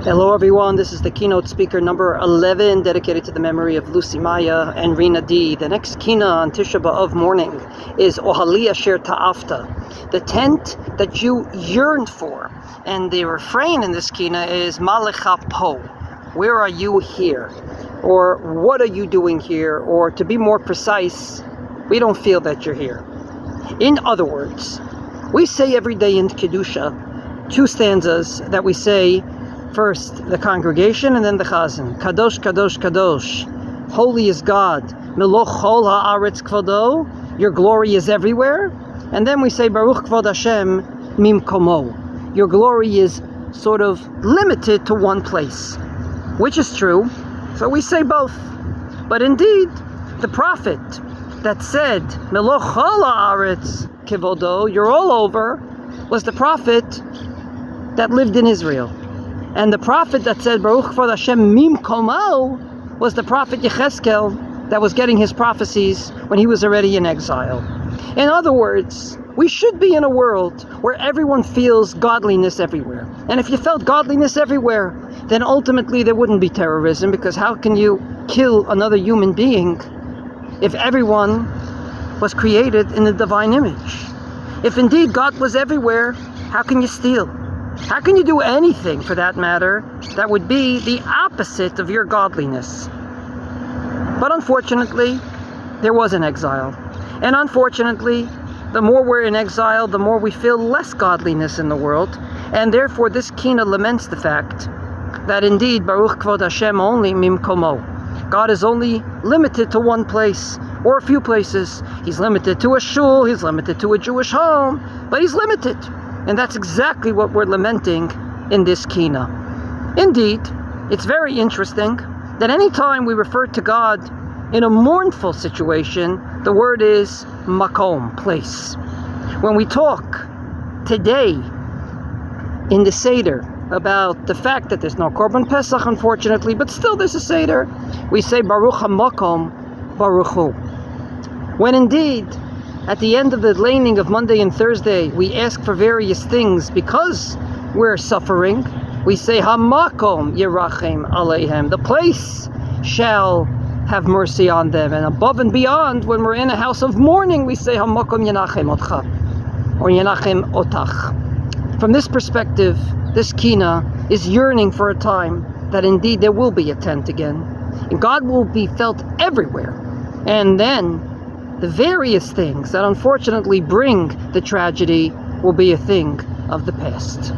Hello everyone, this is the keynote speaker number 11, dedicated to the memory of Lucy Maya and Rina D. The next kina on Tisha B'Av morning is Ohali Asher Ta'afta, the tent that you yearned for. And the refrain in this kina is Malecha Po, where are you here? Or what are you doing here? Or to be more precise, we don't feel that you're here. In other words, we say every day in Kedusha, two stanzas that we say. First, the congregation, and then the chazan. Kadosh, Kadosh, Kadosh. Holy is God. Meloch chol haaretz kvodo. Your glory is everywhere. And then we say, Baruch kvod Hashem mimkomo. Your glory is sort of limited to one place, which is true. So we say both. But indeed, the prophet that said, Meloch chol haaretz kvodo, you're all over, was the prophet that lived in Israel. And the prophet that said, Baruch Kvod Hashem Mim Komo, was the prophet Yecheskel that was getting his prophecies when he was already in exile. In other words, we should be in a world where everyone feels godliness everywhere. And if you felt godliness everywhere, then ultimately there wouldn't be terrorism, because how can you kill another human being if everyone was created in the divine image? If indeed God was everywhere, how can you steal? How can you do anything, for that matter, that would be the opposite of your godliness? But unfortunately, there was an exile. And unfortunately, the more we're in exile, the more we feel less godliness in the world. And therefore, this kina laments the fact that indeed, Baruch Kvod Hashem only mimkomo. God is only limited to one place, or a few places. He's limited to a shul, he's limited to a Jewish home, but he's limited. And that's exactly what we're lamenting in this kina. Indeed, it's very interesting that any time we refer to God in a mournful situation, the word is makom, place. When we talk today in the Seder about the fact that there's no Korban Pesach, unfortunately, but still there's a Seder, we say Baruch HaMakom Baruch Hu. When indeed, at the end of the laning of Monday and Thursday, we ask for various things because we're suffering. We say, Hamakom Yerachem Aleihem. The place shall have mercy on them. And above and beyond, when we're in a house of mourning, we say, Hamakom Yenachem Otcha, or Yenachem Otach. From this perspective, this kina is yearning for a time that indeed there will be a tent again. And God will be felt everywhere. And then the various things that unfortunately bring the tragedy will be a thing of the past.